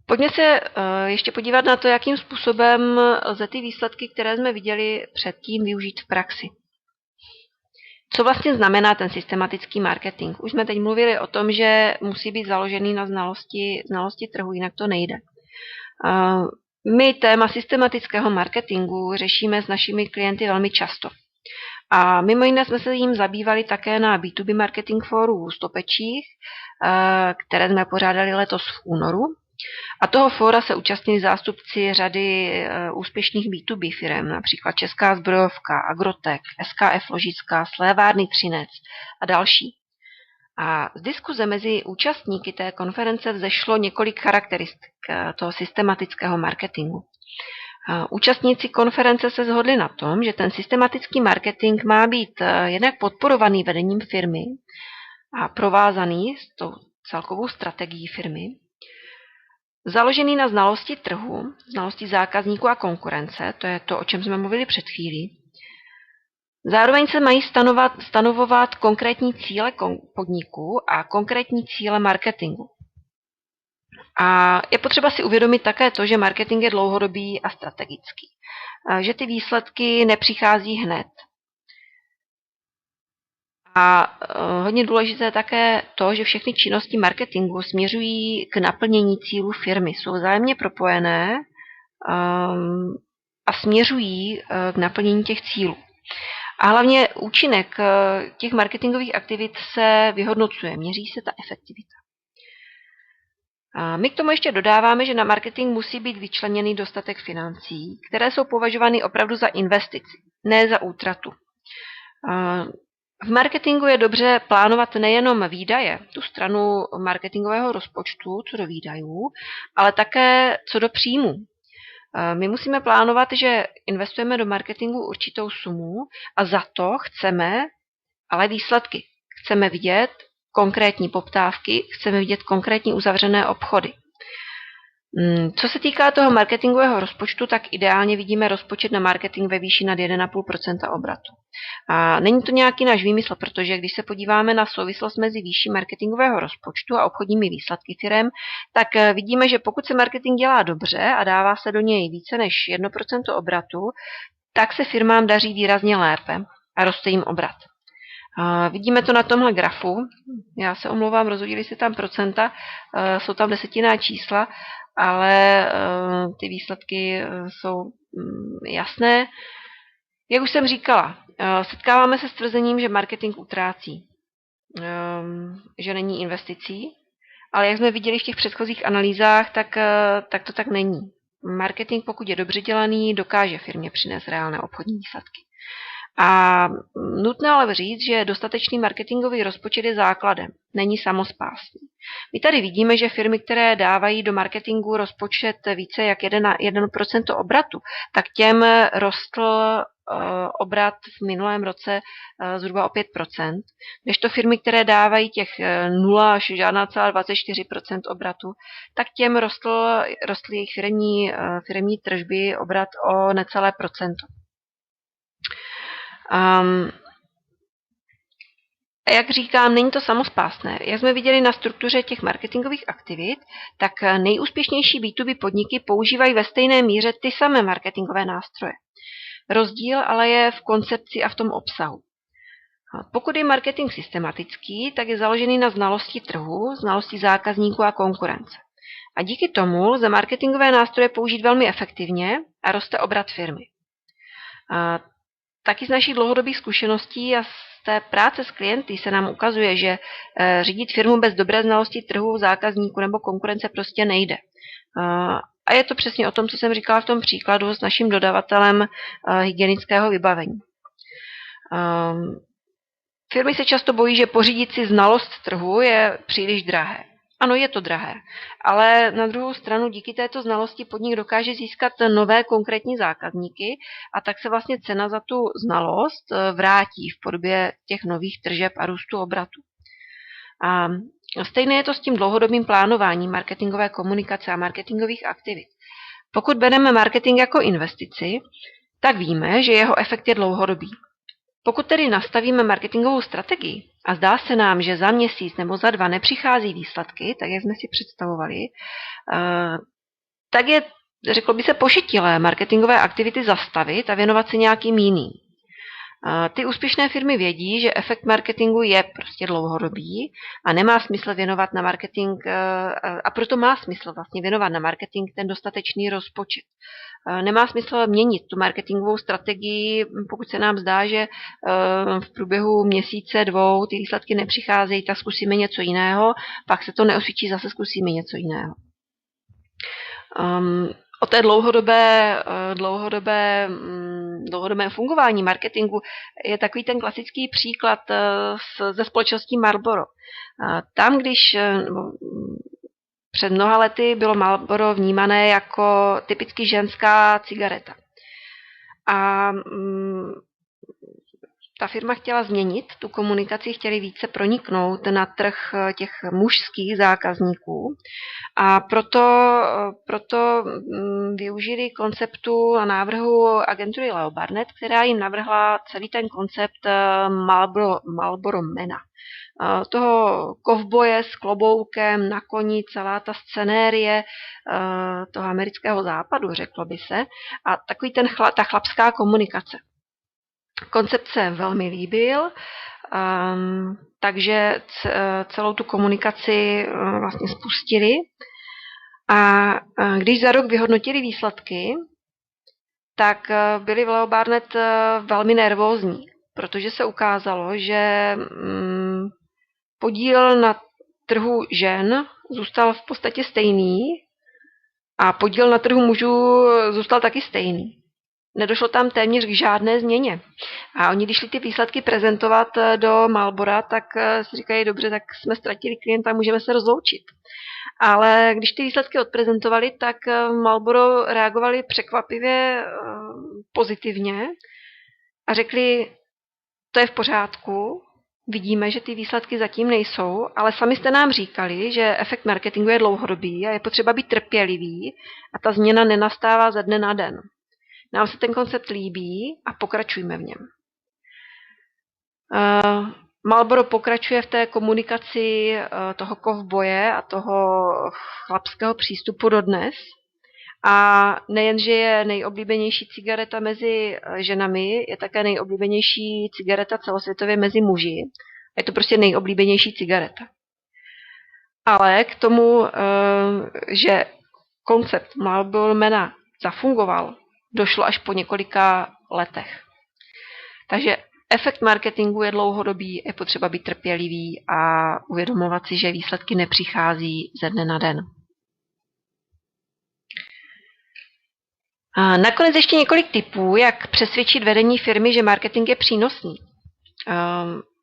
Pojďme se ještě podívat na to, jakým způsobem lze ty výsledky, které jsme viděli předtím, využít v praxi. Co vlastně znamená ten systematický marketing? Už jsme teď mluvili o tom, že musí být založený na znalosti trhu, jinak to nejde. My téma systematického marketingu řešíme s našimi klienty velmi často. A mimo jiné jsme se jim zabývali také na B2B Marketing Fóru v Stopečích, které jsme pořádali letos v únoru. A toho fóra se účastnili zástupci řady úspěšných B2B firm, například Česká zbrojovka, Agrotec, SKF Ložická, Slévárny Třinec a další. A z diskuze mezi účastníky té konference vzešlo několik charakteristik toho systematického marketingu. Účastníci konference se shodli na tom, že ten systematický marketing má být jednak podporovaný vedením firmy a provázaný s tou celkovou strategií firmy, založený na znalosti trhu, znalosti zákazníků a konkurence, to je to, o čem jsme mluvili před chvílí. Zároveň se mají stanovovat konkrétní cíle podniku a konkrétní cíle marketingu. A je potřeba si uvědomit také to, že marketing je dlouhodobý a strategický. Že ty výsledky nepřichází hned. A hodně důležité je také to, že všechny činnosti marketingu směřují k naplnění cílů firmy. Jsou vzájemně propojené a směřují k naplnění těch cílů. A hlavně účinek těch marketingových aktivit se vyhodnocuje, měří se ta efektivita. A my k tomu ještě dodáváme, že na marketing musí být vyčleněný dostatek financí, které jsou považovány opravdu za investici, ne za útratu. V marketingu je dobře plánovat nejenom výdaje, tu stranu marketingového rozpočtu, co do výdajů, ale také co do příjmů. My musíme plánovat, že investujeme do marketingu určitou sumu a za to chceme ale výsledky. Chceme vidět konkrétní poptávky, chceme vidět konkrétní uzavřené obchody. Co se týká toho marketingového rozpočtu, tak ideálně vidíme rozpočet na marketing ve výši nad 1,5% obratu. A není to nějaký náš výmysl, protože když se podíváme na souvislost mezi výší marketingového rozpočtu a obchodními výsledky firem, tak vidíme, že pokud se marketing dělá dobře a dává se do něj více než 1% obratu, tak se firmám daří výrazně lépe a roste jim obrat. Vidíme to na tomhle grafu. Já se omlouvám, rozhodili se tam procenta, jsou tam desetinná čísla, ale ty výsledky jsou jasné. Jak už jsem říkala, setkáváme se s tvrzením, že marketing utrácí, že není investicí, ale jak jsme viděli v těch předchozích analýzách, tak to tak není. Marketing, pokud je dobře dělaný, dokáže firmě přinést reálné obchodní výsledky. A nutné ale říct, že dostatečný marketingový rozpočet je základem, není samospásný. My tady vidíme, že firmy, které dávají do marketingu rozpočet více jak 1% obratu, tak těm rostl obrat v minulém roce zhruba o 5%, kdežto firmy, které dávají těch 0 až žádná celá 24% obratu, tak těm rostly jejich firemní tržby obrat o necelé procento. Jak říkám, není to samospásné. Jak jsme viděli na struktuře těch marketingových aktivit, tak nejúspěšnější B2B podniky používají ve stejné míře ty samé marketingové nástroje. Rozdíl ale je v koncepci a v tom obsahu. Pokud je marketing systematický, tak je založený na znalosti trhu, znalosti zákazníků a konkurence. A díky tomu lze marketingové nástroje použít velmi efektivně a roste obrat firmy. Taky z našich dlouhodobých zkušeností a z té práce s klienty se nám ukazuje, že řídit firmu bez dobré znalosti trhu, zákazníků nebo konkurence prostě nejde. A je to přesně o tom, co jsem říkala v tom příkladu s naším dodavatelem hygienického vybavení. Firmy se často bojí, že pořídit si znalost trhu je příliš drahé. Ano, je to drahé, ale na druhou stranu díky této znalosti podnik dokáže získat nové konkrétní zákazníky a tak se vlastně cena za tu znalost vrátí v podobě těch nových tržeb a růstu obratu. A stejné je to s tím dlouhodobým plánováním marketingové komunikace a marketingových aktivit. Pokud bereme marketing jako investici, tak víme, že jeho efekt je dlouhodobý. Pokud tedy nastavíme marketingovou strategii a zdá se nám, že za měsíc nebo za 2 nepřichází výsledky, tak jak jsme si představovali, tak je, řeklo by se, pošetilé marketingové aktivity zastavit a věnovat se nějakým jiným. Ty úspěšné firmy vědí, že efekt marketingu je prostě dlouhodobý a nemá smysl věnovat na marketing, a proto má smysl vlastně věnovat na marketing ten dostatečný rozpočet. Nemá smysl měnit tu marketingovou strategii, pokud se nám zdá, že v průběhu měsíce, 2 ty výsledky nepřicházejí, tak zkusíme něco jiného, pak se to neosvědčí, zase zkusíme něco jiného. O té dlouhodobém fungování marketingu je takový ten klasický příklad ze společností Marlboro. Tam, když před mnoha lety bylo Marlboro vnímané jako typicky ženská cigareta. A ta firma chtěla změnit tu komunikaci, chtěli více proniknout na trh těch mužských zákazníků a proto využili konceptu a návrhu agentury Leo Burnett, která jim navrhla celý ten koncept Marlboro Mana. Toho kovboje s kloboukem na koni, celá ta scenérie toho amerického západu, řeklo by se, a takový ta chlapská komunikace. Koncept se velmi líbil, takže celou tu komunikaci vlastně spustili. A když za rok vyhodnotili výsledky, tak byli v Leo Burnett velmi nervózní, protože se ukázalo, že podíl na trhu žen zůstal v podstatě stejný a podíl na trhu mužů zůstal taky stejný. Nedošlo tam téměř k žádné změně. A oni, když šli ty výsledky prezentovat do Marlbora, tak si říkají, dobře, tak jsme ztratili klienta, můžeme se rozloučit. Ale když ty výsledky odprezentovali, tak Marlboro reagovali překvapivě pozitivně a řekli, to je v pořádku, vidíme, že ty výsledky zatím nejsou, ale sami jste nám říkali, že efekt marketingu je dlouhodobý a je potřeba být trpělivý a ta změna nenastává ze dne na den. Nám se ten koncept líbí a pokračujme v něm. Marlboro pokračuje v té komunikaci toho kovboje a toho chlapského přístupu dodnes. A nejenže je nejoblíbenější cigareta mezi ženami, je také nejoblíbenější cigareta celosvětově mezi muži. Je to prostě nejoblíbenější cigareta. Ale k tomu, že koncept Marlboro Mana zafungoval, došlo až po několika letech. Takže efekt marketingu je dlouhodobý, je potřeba být trpělivý a uvědomovat si, že výsledky nepřichází ze dne na den. A nakonec ještě několik tipů, jak přesvědčit vedení firmy, že marketing je přínosný.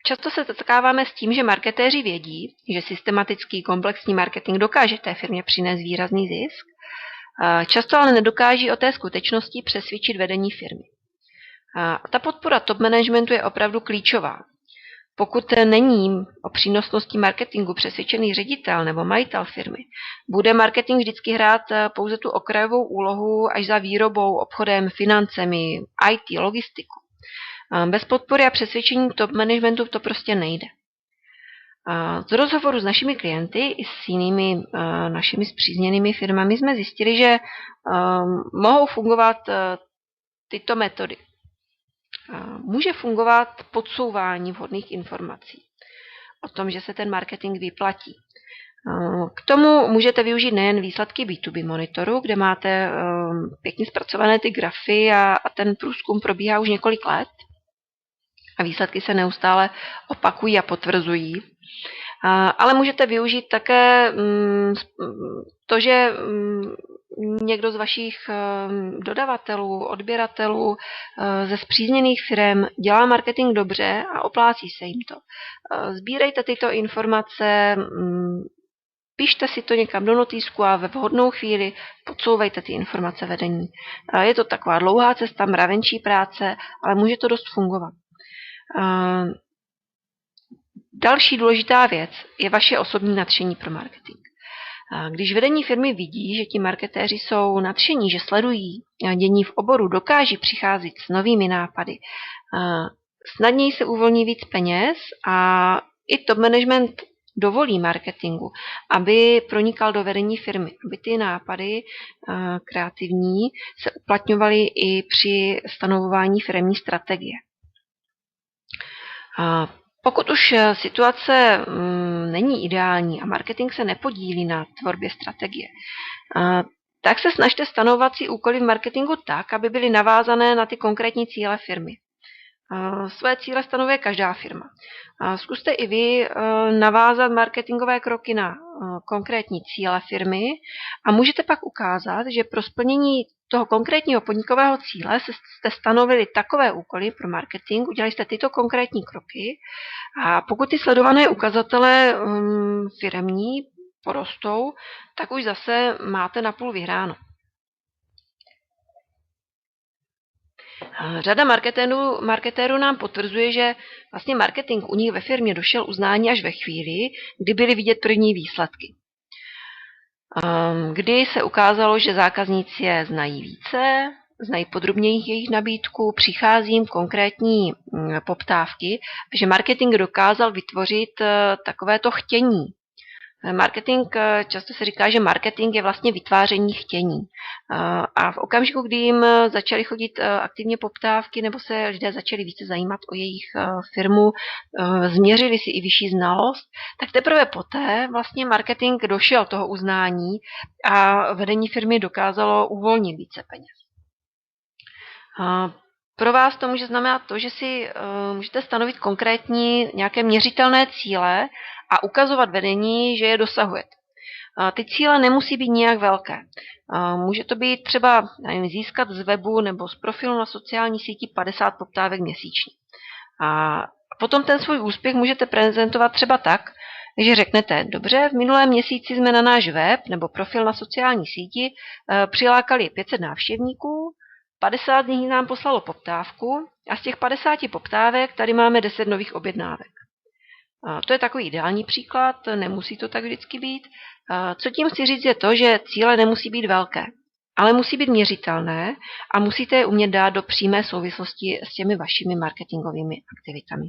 Často se setkáváme s tím, že marketéři vědí, že systematický komplexní marketing dokáže té firmě přinést výrazný zisk. Často ale nedokáží o té skutečnosti přesvědčit vedení firmy. Ta podpora top managementu je opravdu klíčová. Pokud není o přínosnosti marketingu přesvědčený ředitel nebo majitel firmy, bude marketing vždycky hrát pouze tu okrajovou úlohu až za výrobou, obchodem, financemi, IT, logistiku. Bez podpory a přesvědčení top managementu to prostě nejde. Z rozhovoru s našimi klienty i s jinými našimi spřízněnými firmami jsme zjistili, že mohou fungovat tyto metody. Může fungovat podsouvání vhodných informací o tom, že se ten marketing vyplatí. K tomu můžete využít nejen výsledky B2B monitoru, kde máte pěkně zpracované ty grafy a ten průzkum probíhá už několik let a výsledky se neustále opakují a potvrzují. Ale můžete využít také to, že někdo z vašich dodavatelů, odběratelů ze spřízněných firm dělá marketing dobře a oplácí se jim to. Sbírejte tyto informace, pište si to někam do notýsku a ve vhodnou chvíli podsouvejte ty informace vedení. Je to taková dlouhá cesta, mravenčí práce, ale může to dost fungovat. Další důležitá věc je vaše osobní nadšení pro marketing. Když vedení firmy vidí, že ti marketéři jsou nadšení, že sledují dění v oboru, dokáží přicházet s novými nápady, snadněji se uvolní víc peněz a i top management dovolí marketingu, aby pronikal do vedení firmy, aby ty nápady kreativní se uplatňovaly i při stanovování firemní strategie. Pokud už situace není ideální a marketing se nepodílí na tvorbě strategie, tak se snažte stanovovat si úkoly v marketingu tak, aby byly navázané na ty konkrétní cíle firmy. Své cíle stanovuje každá firma. Zkuste i vy navázat marketingové kroky na konkrétní cíle firmy a můžete pak ukázat, že pro splnění toho konkrétního podnikového cíle jste stanovili takové úkoly pro marketing, udělali jste tyto konkrétní kroky a pokud ty sledované ukazatele firemní porostou, tak už zase máte napůl vyhráno. Řada marketérů nám potvrzuje, že vlastně marketing u nich ve firmě došel uznání až ve chvíli, kdy byly vidět první výsledky. Kdy se ukázalo, že zákazníci je znají více, znají podrobněji jejich nabídku, přichází jim konkrétní poptávky, že marketing dokázal vytvořit takovéto chtění. Marketing, často se říká, že marketing je vlastně vytváření chtění. A v okamžiku, kdy jim začaly chodit aktivně poptávky nebo se lidé začali více zajímat o jejich firmu, změřili si i vyšší znalost, tak teprve poté vlastně marketing došel toho uznání a vedení firmy dokázalo uvolnit více peněz. Pro vás to může znamenat to, že si můžete stanovit konkrétní nějaké měřitelné cíle a ukazovat vedení, že je dosahujete. Ty cíle nemusí být nijak velké. Může to být třeba získat z webu nebo z profilu na sociální síti 50 poptávek měsíčně. A potom ten svůj úspěch můžete prezentovat třeba tak, že řeknete, dobře, v minulém měsíci jsme na náš web nebo profil na sociální síti přilákali 500 návštěvníků, 50 z nich nám poslalo poptávku a z těch 50 poptávek tady máme 10 nových objednávek. To je takový ideální příklad, nemusí to tak vždycky být. Co tím chci říct je to, že cíle nemusí být velké, ale musí být měřitelné a musíte je umět dát do přímé souvislosti s těmi vašimi marketingovými aktivitami.